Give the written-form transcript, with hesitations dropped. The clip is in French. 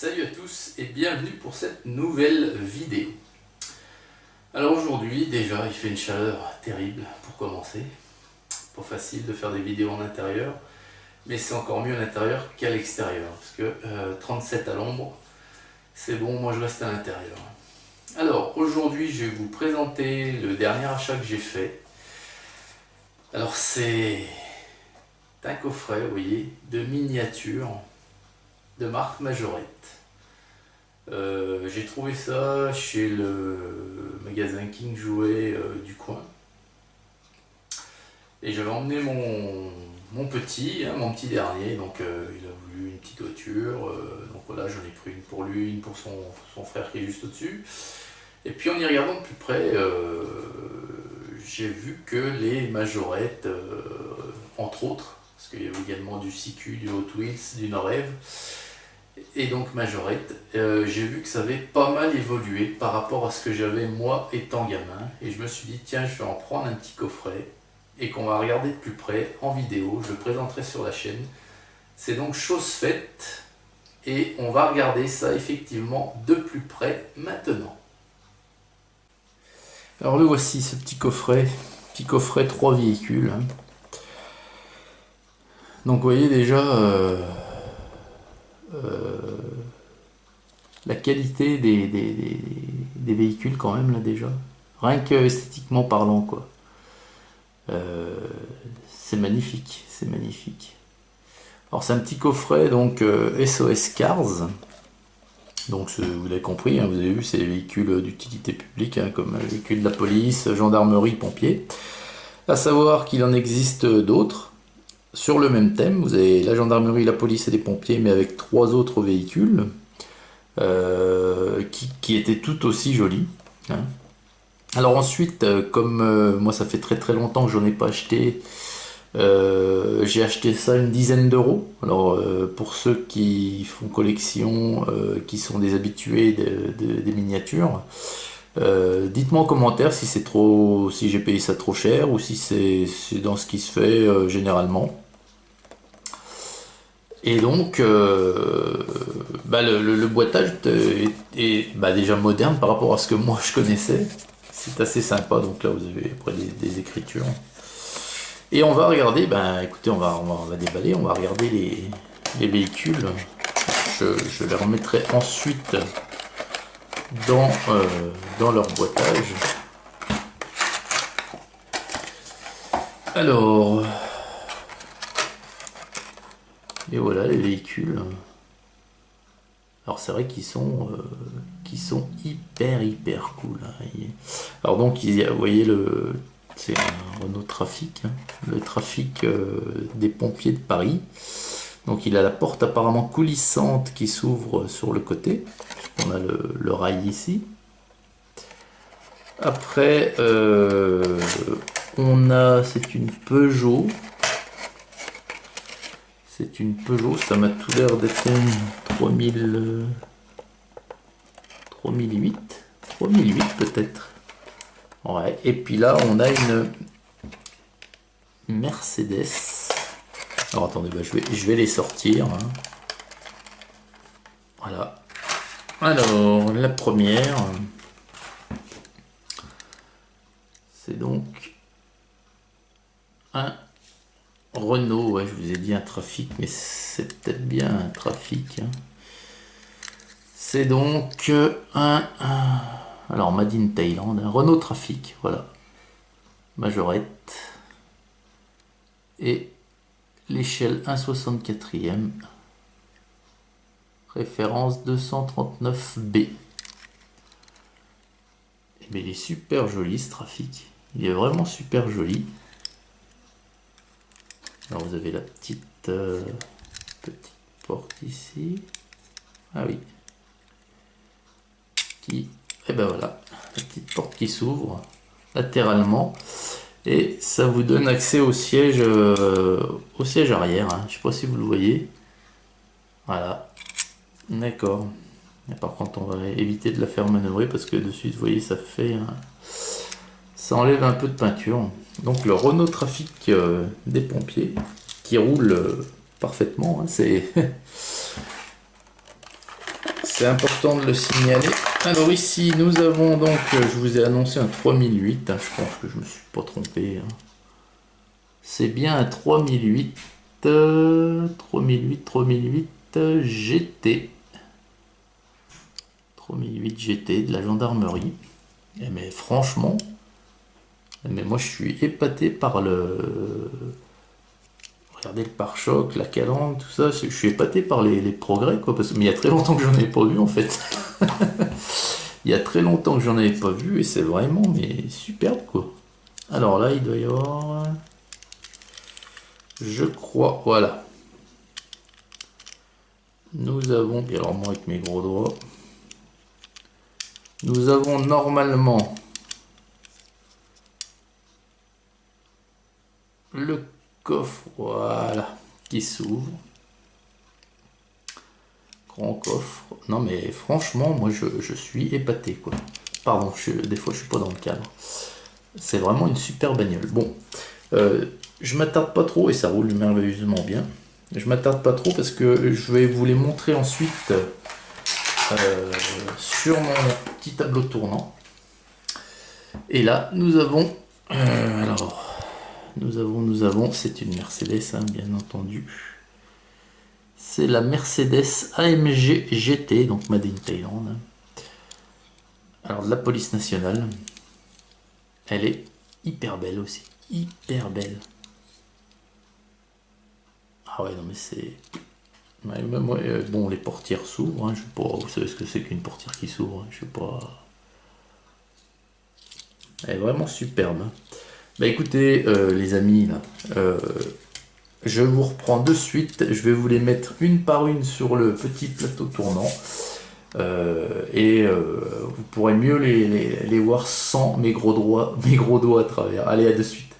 Salut à tous et bienvenue pour cette nouvelle vidéo. Alors aujourd'hui déjà il fait une chaleur terrible pour commencer. Pas facile de faire des vidéos en intérieur, mais c'est encore mieux à l'intérieur qu'à l'extérieur. Parce que 37 à l'ombre, c'est bon, moi je reste à l'intérieur. Alors aujourd'hui je vais vous présenter le dernier achat que j'ai fait. Alors c'est un coffret, vous voyez, de miniatures de marque Majorette. J'ai trouvé ça chez le magasin King Jouet du coin. Et j'avais emmené mon petit dernier, donc il a voulu une petite voiture, donc voilà, j'en ai pris une pour lui, une pour son frère qui est juste au-dessus. Et puis en y regardant de plus près, j'ai vu que les Majorettes, entre autres, parce qu'il y avait également du CQ, du Hot Wheels, du Norev, et donc Majorette, j'ai vu que ça avait pas mal évolué par rapport à ce que j'avais moi étant gamin, et je me suis dit tiens, je vais en prendre un petit coffret et qu'on va regarder de plus près en vidéo, je le présenterai sur la chaîne. C'est donc chose faite et on va regarder ça effectivement de plus près maintenant. Alors le voici, ce petit coffret 3 véhicules. Donc vous voyez déjà la qualité des véhicules quand même là déjà, rien que esthétiquement parlant quoi. C'est magnifique, c'est magnifique. Alors c'est un petit coffret donc SOS Cars. Donc vous l'avez compris, hein, vous avez vu, c'est les véhicules d'utilité publique, hein, comme les véhicules de la police, gendarmerie, pompiers. À savoir qu'il en existe d'autres sur le même thème. Vous avez la gendarmerie, la police et les pompiers, mais avec 3 autres véhicules qui étaient tout aussi jolis. Hein. Alors ensuite, comme moi ça fait très longtemps que j'en ai pas acheté, j'ai acheté ça une dizaine d'euros. Alors pour ceux qui font collection, qui sont des habitués des miniatures, dites-moi en commentaire si c'est trop, si j'ai payé ça trop cher ou si c'est dans ce qui se fait généralement. Et donc le boitage est déjà moderne par rapport à ce que moi je connaissais. C'est assez sympa, donc là vous avez après des écritures. Et on va regarder, écoutez, on va déballer, on va regarder les véhicules. Je les remettrai ensuite dans leur boitage. Alors, et voilà les véhicules. Alors c'est vrai qu'ils sont hyper cool. Hein. Alors donc vous voyez c'est un Renault Trafic, hein, le Trafic des pompiers de Paris. Donc il a la porte apparemment coulissante qui s'ouvre sur le côté. On a le rail ici. Après c'est une Peugeot. C'est une Peugeot, ça m'a tout l'air d'être une 3008 peut-être. Ouais, et puis là on a une Mercedes. Alors attendez, je vais les sortir. Hein. Voilà. Alors la première, c'est donc un Renault. Ouais, je vous ai dit un Trafic, mais c'est peut-être bien un Trafic. Hein. C'est donc alors Made in Thailand, un Renault Trafic, voilà, Majorette, et l'échelle 1/64e, référence 239B. Mais il est super joli ce Trafic, il est vraiment super joli. Alors vous avez la petite porte ici, ah oui, et ben voilà, la petite porte qui s'ouvre latéralement et ça vous donne accès au siège arrière. Hein. Je sais pas si vous le voyez. Voilà, d'accord. Par contre, on va éviter de la faire manœuvrer parce que dessus, vous voyez, ça enlève un peu de peinture. Donc le Renault Trafic des pompiers qui roule parfaitement. Hein. C'est C'est important de le signaler. Alors ici, nous avons donc, je vous ai annoncé un 3008, hein, je pense que je me suis pas trompé. Hein. C'est bien un 3008, 3008 GT. 3008 GT de la gendarmerie. Mais franchement, mais moi je suis épaté par le... Regardez le pare-choc, la calandre, tout ça. Je suis épaté par les progrès, quoi. Mais il y a très longtemps que j'en ai pas vu, en fait. Il y a très longtemps que j'en avais pas vu et c'est vraiment mais superbe, quoi. Alors là, il doit y avoir... Je crois, voilà. Nous avons... Et alors moi, avec mes gros doigts... Nous avons normalement... Le coffre, voilà, qui s'ouvre. Grand coffre. Non mais franchement, moi je suis épaté, quoi. Pardon, des fois je suis pas dans le cadre. C'est vraiment une super bagnole. Bon, je m'attarde pas trop et ça roule merveilleusement bien. Je m'attarde pas trop parce que je vais vous les montrer ensuite sur mon petit tableau tournant. Et là, nous avons... alors... Nous avons, c'est une Mercedes, hein, bien entendu. C'est la Mercedes AMG GT, donc Made in Thailand. Alors, de la police nationale. Elle est hyper belle aussi. Hyper belle. Ah ouais, non mais c'est... Ouais, bon, les portières s'ouvrent. Hein, je sais pas, vous savez ce que c'est qu'une portière qui s'ouvre. Hein, je sais pas... Elle est vraiment superbe. Hein. Bah écoutez, les amis, là, je vous reprends de suite. Je vais vous les mettre une par une sur le petit plateau tournant. Vous pourrez mieux les voir sans mes gros doigts à travers. Allez, à de suite.